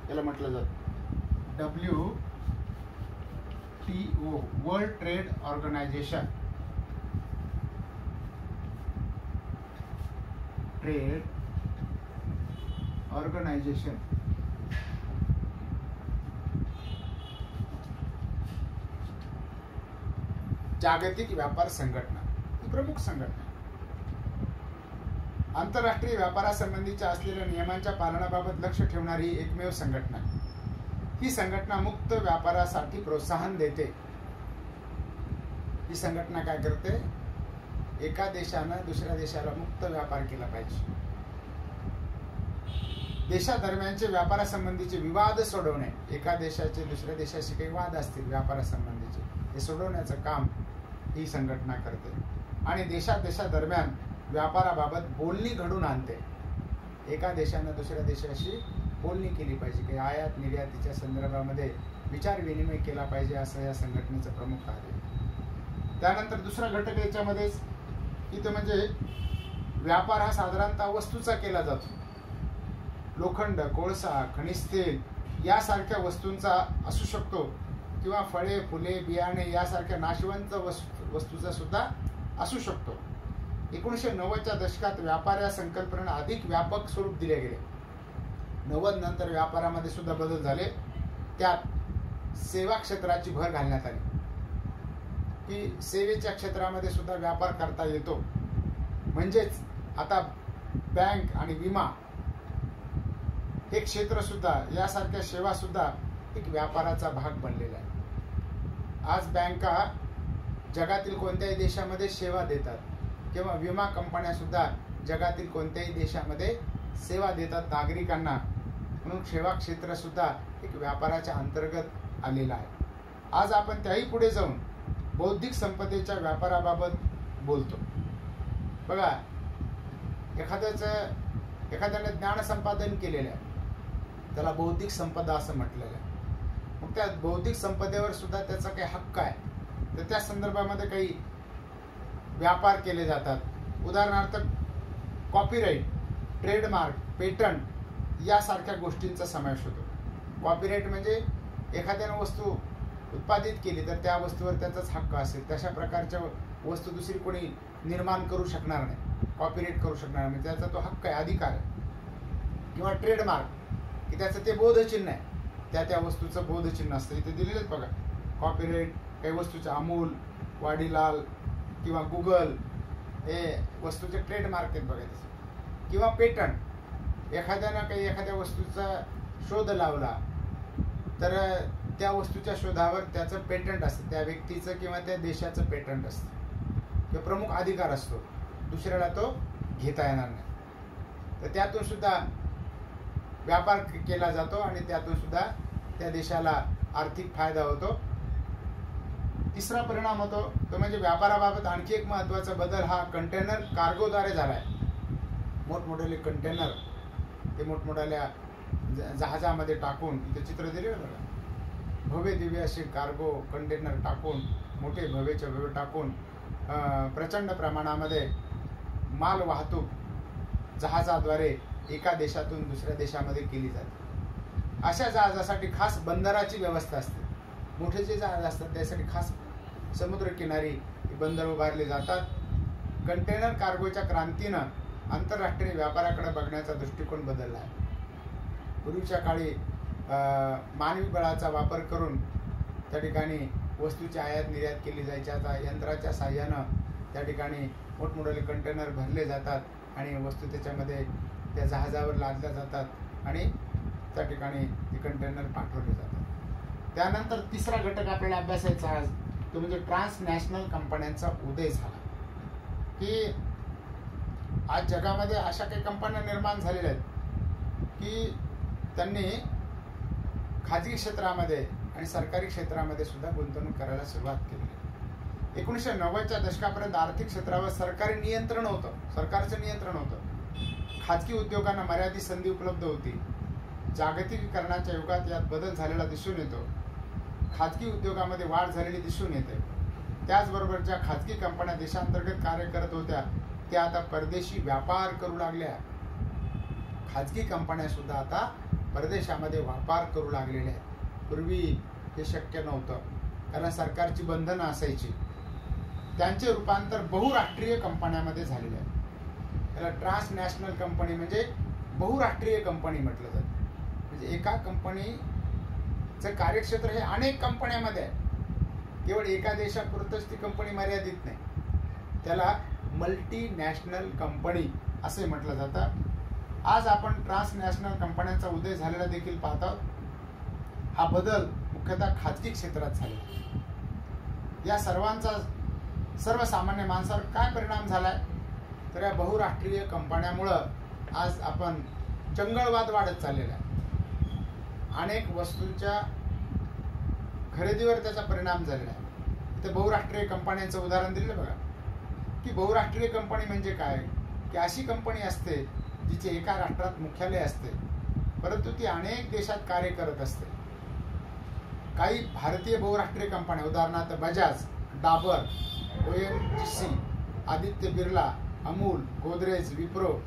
याला म्हटलं जातं. WTO world trade organisation. Trade organisation जागतिक व्यापार संघटना ही प्रमुख संघटना, आंतरराष्ट्रीय व्यापारासंबंधीच्या असलेल्या नियमांच्या पालनाबाबत लक्ष ठेवणारी एकमेव संघटना. ही संघटना मुक्त व्यापारासाठी प्रोत्साहन देते. ही संघटना काय करते? एका देशानं दुसऱ्या देशाला मुक्त व्यापार केला पाहिजे. देशादरम्यानचे व्यापारासंबंधीचे विवाद सोडवणे, एका देशाचे दुसऱ्या देशाशी काही वाद असतील व्यापारासंबंधीचे, हे सोडवण्याचं काम ही संघटना करते. आणि देशादरम्यान व्यापाराबाबत बोलणी घडून आणते. एका देशानं दुसऱ्या देशाशी बोलणी केली पाहिजे, की आयात निर्यातीच्या संदर्भामध्ये विचार विनिमय केला पाहिजे, असं या संघटनेचं प्रमुख कार्य आहे. त्यानंतर दुसरा घटक याच्यामध्येच इथं म्हणजे व्यापार हा साधारणतः वस्तूचा केला जातो. लोखंड, कोळसा, खनिज तेल यासारख्या वस्तूंचा असू शकतो, किंवा फळे, फुले, बियाणे यासारख्या नाशवंत वस्तूचा सुद्धा असू शकतो. 1990च्या दशकात व्यापार या संकल्पनेला अधिक व्यापक स्वरूप दिले गेले. 90 नंतर व्यापारामध्ये सुद्धा बदल झाले. त्यात सेवा क्षेत्राची भर घालण्यात आली, की सेवेच्या क्षेत्रामध्ये सुद्धा व्यापार करता येतो. म्हणजेच आता बँक आणि विमा हे क्षेत्र सुद्धा, यासारख्या सेवा सुद्धा एक व्यापाराचा भाग बनलेला आहे. आज बँका जगातील कोणत्याही देशामध्ये सेवा देतात, किंवा विमा कंपन्या सुद्धा जगातील कोणत्याही देशामध्ये सेवा देतात नागरिकांना. म्हणून सेवा क्षेत्र सुद्धा एक व्यापाराच्या अंतर्गत आलेला आहे. आज आपण त्याही पुढे जाऊन बौद्धिक संपदेच्या व्यापाराबाबत बोलतो. बघा, एखाद्याने ज्ञान संपादन केलेलं आहे, त्याला बौद्धिक संपदा असं म्हटलेलं आहे. मग त्या बौद्धिक संपदेवर सुद्धा त्याचा काही हक्क आहे, तर त्या संदर्भामध्ये काही व्यापार केले जातात. उदाहरणार्थ कॉपीराईट, ट्रेडमार्क, पेटंट यासारख्या गोष्टींचा समावेश होतो. कॉपीराईट म्हणजे एखाद्यानं वस्तू उत्पादित केली तर त्या वस्तूवर त्याचाच हक्क असेल, तशा प्रकारच्या वस्तू दुसरी कोणी निर्माण करू शकणार नाही, कॉपीराईट करू शकणार नाही, त्याचा तो हक्क आहे, अधिकार आहे. किंवा ट्रेडमार्क, की त्याचं ते बोधचिन्ह आहे, त्या वस्तूचं बोधचिन्ह असतं. इथे दिलेलंच बघा, कॉपीराईट काही वस्तूचे अमूल, वाडीलाल किंवा गुगल हे वस्तूचे ट्रेडमार्क आहेत बघा. किंवा पेटंट, एखाद्यानं काही एखाद्या वस्तूचा शोध लावला तर त्या वस्तूच्या शोधावर त्याचं पेटंट असतं, त्या व्यक्तीचं किंवा त्या देशाचं पेटंट असतं, किंवा प्रमुख अधिकार असतो, दुसऱ्याला तो घेता येणार नाही. तर त्यातून सुद्धा व्यापार केला जातो आणि त्यातून सुद्धा त्या देशाला आर्थिक फायदा होतो. तिसरा परिणाम होतो तो म्हणजे व्यापाराबाबत आणखी एक महत्त्वाचा बदल हा कंटेनर कार्गोद्वारे झाला आहे. मोठमोठे कंटेनर ते मोठमोठ्या जहाजामध्ये टाकून, इथे चित्र दिले बघा, भव्य दिव्य असे कार्गो कंटेनर टाकून, मोठे भव्यचे भव्य टाकून प्रचंड प्रमाणामध्ये माल वाहतूक जहाजाद्वारे एका देशातून दुसऱ्या देशामध्ये केली जाते. अशा जहाजासाठी खास बंदराची व्यवस्था असते. मोठे जे जहाज असतात त्यासाठी खास समुद्रकिनारी बंदर उभारले जातात. कंटेनर कार्गोच्या क्रांतीनं आंतरराष्ट्रीय व्यापाराकडे बघण्याचा दृष्टिकोन बदलला आहे. पूर्वीच्या काळी मानवी बळाचा वापर करून त्या ठिकाणी वस्तूची आयात निर्यात केली जायची. आता यंत्राच्या साहाय्यानं त्या ठिकाणी मोठमोठे कंटेनर भरले जातात आणि वस्तू त्याच्यामध्ये त्या जहाजावर लादल्या जातात आणि त्या ठिकाणी ते कंटेनर पाठवले जातात. त्यानंतर तिसरा घटक आपल्याला अभ्यासायचा आज तो म्हणजे ट्रान्सनॅशनल कंपन्यांचा उदय झाला. की आज जगामध्ये अशा काही कंपन्या निर्माण झालेल्या आहेत की त्यांनी खाजगी क्षेत्रामध्ये आणि सरकारी क्षेत्रामध्ये सुद्धा गुंतवणूक करायला सुरुवात केली. 1990च्या दशकापर्यंत आर्थिक क्षेत्रावर सरकारी नियंत्रण होतं, सरकारचं नियंत्रण होतं. खाजगी उद्योगांना मर्यादित संधी उपलब्ध होती. जागतिकीकरणाच्या युगात यात बदल झालेला दिसून येतो. खाजगी उद्योगामध्ये वाढ झालेली दिसून येते. त्याचबरोबर ज्या खाजगी कंपन्या देशांतर्गत कार्य करत होत्या त्या आता परदेशी व्यापार करू लागल्या. खाजगी कंपन्या सुद्धा आता परदेशामध्ये व्यापार करू लागलेल्या आहेत. पूर्वी हे शक्य नव्हतं, कारण सरकारची बंधनं असायची. त्यांचे रूपांतर बहुराष्ट्रीय कंपन्यांमध्ये झालेले आहे. त्याला ट्रान्सनॅशनल कंपनी म्हणजे बहुराष्ट्रीय कंपनी म्हटलं जातं. म्हणजे एका कंपनीचं कार्यक्षेत्र हे अनेक कंपन्यांमध्ये आहे. केवळ एका देशापुरतच ती कंपनी मर्यादित नाही. त्याला मल्टीनॅशनल कंपनी असे म्हटलं जातं. आज आपण ट्रान्सनॅशनल कंपन्यांचा उदय झालेला देखील पाहत आहोत. हा बदल मुख्यतः खाजगी क्षेत्रात झाला. या सर्वांचा सर्वसामान्य माणसावर काय परिणाम झालाय, तर या बहुराष्ट्रीय कंपन्यामुळं आज आपण चंगळवाद वाढत चाललेला आहे. अनेक वस्तूंच्या खरेदीवर त्याचा परिणाम झालेला आहे. ते बहुराष्ट्रीय कंपन्यांचं उदाहरण दिलं बघा, की बहुराष्ट्रीय कंपनी म्हणजे काय, की अशी कंपनी असते जिचे एका राष्ट्रात मुख्यालय असते, परंतु ती अनेक देशात कार्य करत असते. काही भारतीय बहुराष्ट्रीय कंपन्या, उदाहरणार्थ बजाज, डाबर, ONGC, आदित्य बिर्ला, अमूल, गोदरेज, विप्रो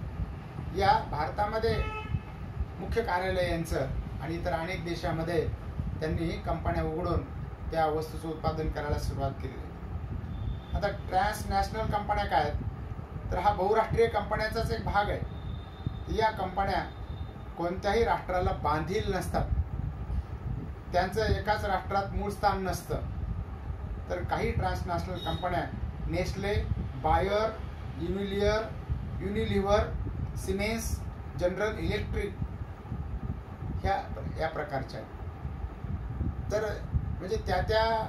या भारतामध्ये मुख्य कार्यालय यांचं आणि इतर अनेक देशामध्ये त्यांनी कंपन्या उघडून त्या वस्तूचं उत्पादन करायला सुरुवात केली. आता ट्रान्सनॅशनल कंपन्या काय आहेत, तर हा बहुराष्ट्रीय कंपन्यांचाच एक भाग आहे. या कंपन्या कोणत्याही राष्ट्राला बांधील नसतात. त्यांचं एकाच राष्ट्रात मूळ स्थान नसतं. तर काही ट्रान्सनॅशनल कंपन्या Nestle, Bayer, Unilever, Siemens, General Electric या प्रकारच्या आहेत. तर म्हणजे त्या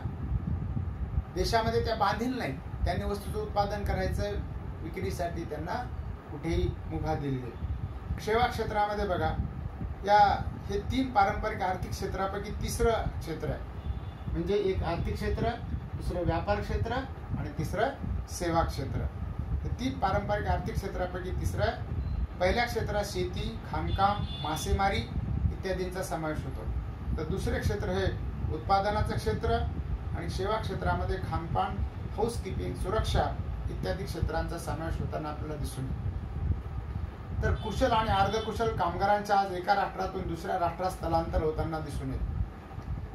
देशामध्ये त्या बांधील नाहीत. त्यांनी वस्तूचं उत्पादन करायचं, विक्रीसाठी त्यांना कुठेही मुभा दिली आहे. सेवा क्षेत्रामध्ये बघा, हे 3 पारंपरिक आर्थिक क्षेत्रापैकी तिसरं क्षेत्र आहे. म्हणजे एक आर्थिक क्षेत्र, दुसरं व्यापार क्षेत्र आणि तिसरं सेवा क्षेत्र. हे 3 पारंपरिक आर्थिक क्षेत्रापैकी तिसरं. पहिल्या क्षेत्रात शेती, खाणकाम, मासेमारी इत्यादींचा समावेश होतो. तर दुसरे क्षेत्र हे उत्पादनाचं क्षेत्र आणि सेवा क्षेत्रामध्ये खानपान, हाऊसकीपिंग, सुरक्षा इत्यादी क्षेत्रांचा समावेश होताना आपल्याला दिसून येतो. तर कुशल आणि अर्धकुशल कामगारांच्या आज एका राष्ट्रातून दुसऱ्या राष्ट्रात स्थलांतर होताना दिसून येते.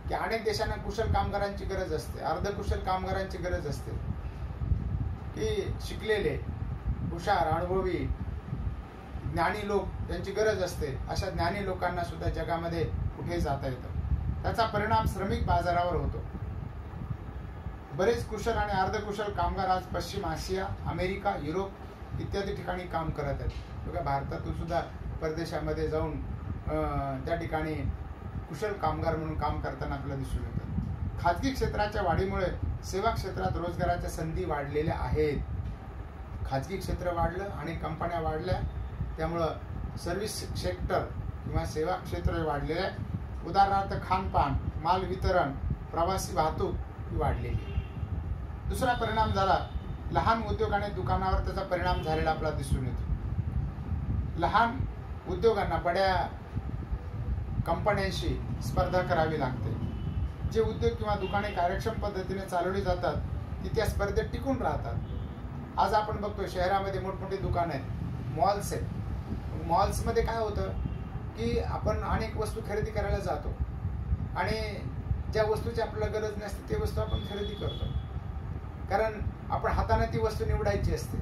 की अनेक देशांना कुशल कामगारांची गरज असते, अर्धकुशल कामगारांची गरज असते, की शिकलेले, हुशार, अनुभवी, ज्ञानी लोक यांची गरज असते. अशा ज्ञानी लोकांना सुद्धा जगामध्ये कुठे जाता येतं. त्याचा परिणाम श्रमिक बाजारावर होतो. बरेच कुशल आणि अर्धकुशल कामगार आज पश्चिम आशिया, अमेरिका, युरोप इत्यादी ठिकाणी काम करत आहेत. बघा, भारतातून सुद्धा परदेशामध्ये जाऊन त्या ठिकाणी कुशल कामगार म्हणून काम करताना आपल्याला दिसून येतं. खाजगी क्षेत्राच्या वाढीमुळे सेवा क्षेत्रात रोजगाराच्या संधी वाढलेल्या आहेत. खाजगी क्षेत्र वाढलं आणि कंपन्या वाढल्या, त्यामुळं सर्व्हिस सेक्टर किंवा सेवा क्षेत्र वाढलेलं आहे. उदाहरणार्थ खानपान, माल वितरण, प्रवासी वाहतूक ही वाढलेली. दुसरा परिणाम झाला, लहान उद्योग आणि दुकानावर त्याचा परिणाम झालेला आपल्याला दिसून येतो. लहान उद्योगांना बड्या कंपन्यांशी स्पर्धा करावी लागते. जे उद्योग किंवा दुकाने कार्यक्षम पद्धतीने चालवली जातात ती त्या स्पर्धेत टिकून राहतात. आज आपण बघतो शहरामध्ये मोठमोठी दुकानं आहेत, मॉल्स आहेत. मॉल्समध्ये काय होतं की आपण अनेक वस्तू खरेदी करायला जातो आणि ज्या वस्तूची आपल्याला गरज नसते ते वस्तू आपण खरेदी करतो, कारण आपण हाताने ती वस्तू निवडायची असते.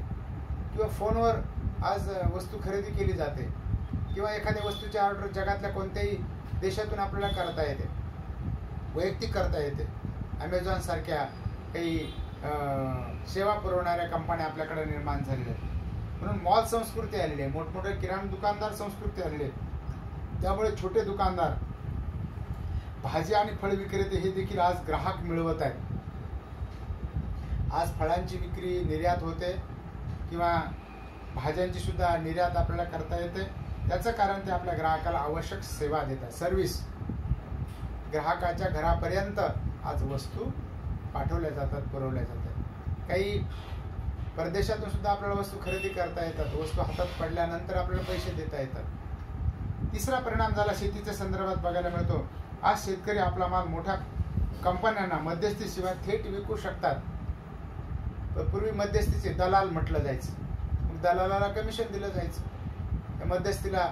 किंवा फोनवर आज वस्तू खरेदी केली जाते, किंवा एखाद्या वस्तूची ऑर्डर जगातल्या कोणत्याही देशातून आपल्याला करता येते, वैयक्तिक करता येते. ॲमेझॉन सारख्या काही सेवा पुरवणाऱ्या कंपन्या आपल्याकडे निर्माण झालेल्या आहेत. म्हणून मॉल संस्कृती आलेली आहे, मोठमोठे किराणा दुकानदार संस्कृती आलेली आहे. त्यामुळे छोटे दुकानदार, भाजी आणि फळ विक्रेते हे देखील आज ग्राहक मिळवत आहेत. आज फळांची विक्री निर्यात होते किंवा भाज्यांची सुद्धा निर्यात आपल्याला करता येते. त्याचं कारण ते आपल्या ग्राहकाला आवश्यक सेवा देतात. सर्व्हिस, ग्राहकाच्या घरापर्यंत आज वस्तू पाठवल्या जातात, पुरवल्या जातात. काही परदेशातून सुद्धा आपल्याला वस्तू खरेदी करता येतात. वस्तू हातात पडल्यानंतर आपल्याला पैसे देता येतात. तिसरा परिणाम झाला शेतीच्या संदर्भात बघायला मिळतो. आज शेतकरी आपला माल मोठ्या कंपन्यांना मध्यस्थीशिवाय थेट विकू शकतात. पूर्वी मध्यस्थीचे दलाल म्हटलं जायचं, मग दलालाला कमिशन दिलं जायचं, त्या मध्यस्थीला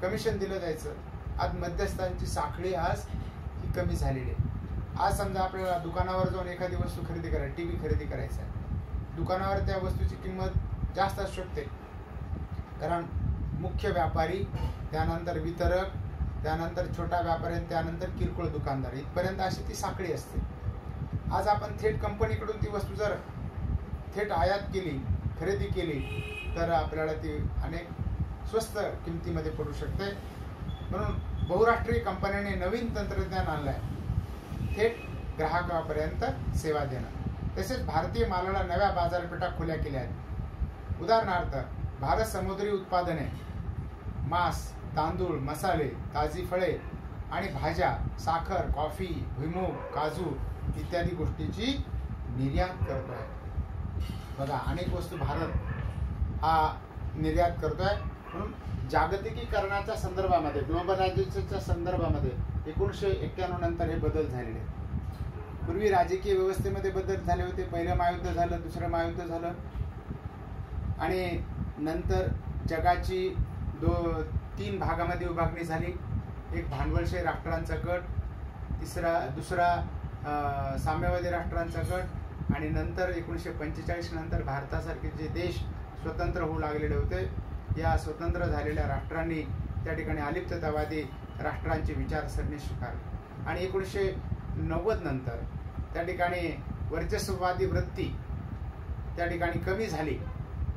कमिशन दिलं जायचं. आज मध्यस्थांची साखळी आज ही कमी झालेली आहे. आज समजा आपल्याला दुकानावर जाऊन एखादी वस्तू खरेदी करायची, टीव्ही खरेदी करायचा आहे, दुकानावर त्या वस्तूची किंमत जास्त असू शकते, कारण मुख्य व्यापारी, त्यानंतर वितरक, त्यानंतर छोटा व्यापारी, त्यानंतर किरकोळ दुकानदार, इथपर्यंत अशी ती साखळी असते. आज आपण थेट कंपनीकडून ती वस्तू जर थेट आयात केली, खरेदी केली, तर आपल्याला ती अनेक स्वस्त किमतीमध्ये पडू शकते. म्हणून बहुराष्ट्रीय कंपन्यांनी नवीन तंत्रज्ञान आणलंय, थेट ग्राहकापर्यंत सेवा देणं. तसेच भारतीय मालाला नव्या बाजारपेठा खुल्या केल्या आहेत. उदाहरणार्थ भारत समुद्री उत्पादने, मांस, तांदूळ, मसाले, ताजी फळे आणि भाज्या, साखर, कॉफी, भुईमूग, काजू इत्यादी गोष्टीची निर्यात करतोय. बघा, अनेक वस्तू भारत हा निर्यात करतोय. म्हणून जागतिकीकरणाच्या संदर्भामध्ये, ग्लोबलायझेशनच्या संदर्भामध्ये 1991 नंतर हे बदल झालेले आहेत. पूर्वी राजकीय व्यवस्थेमध्ये बदल झाले होते. पहिलं महायुद्ध झालं, दुसरं महायुद्ध झालं आणि नंतर जगाची 3 भागामध्ये विभागणी झाली. एक भांडवलशाही राष्ट्रांचा गट, दुसरा साम्यवादी राष्ट्रांचा गट आणि नंतर 1945 नंतर भारतासारखे जे देश स्वतंत्र होऊ लागलेले होते, या स्वतंत्र झालेल्या राष्ट्रांनी त्या ठिकाणी अलिप्ततावादी राष्ट्रांची विचारसरणी स्वीकारली आणि 1990 नंतर त्या ठिकाणी वर्चस्ववादी वृत्ती त्या ठिकाणी कमी झाली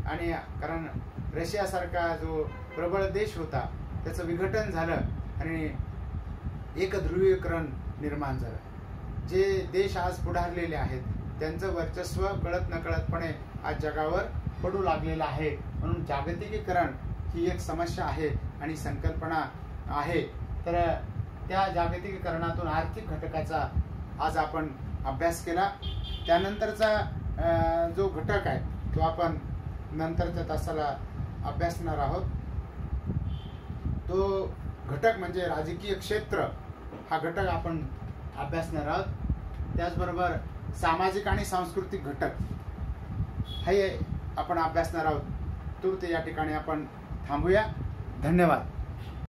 आणि कारण रशियासारखा जो प्रबळ देश होता त्याचं विघटन झालं आणि एकध्रुवीकरण निर्माण झालं. जे देश आज पुढारलेले आहेत त्यांचं वर्चस्व कळत नकळतपणे आज जगावर पडू लागलेलं आहे. म्हणून जागतिकीकरण ही एक समस्या आहे आणि संकल्पना आहे. तर त्या जागतिकीकरणातून आर्थिक घटकाचा आज आपण अभ्यास केला. त्यानंतरचा जो घटक आहे तो आपण नंतरच्या तासाला अभ्यासणार आहोत. तो घटक म्हणजे राजकीय क्षेत्र हा घटक आपण अभ्यासणार आहोत. त्याचबरोबर सामाजिक आणि सांस्कृतिक घटक हे आपण अभ्यासणार आहोत. तूर्त या ठिकाणी आपण थांबूया. धन्यवाद.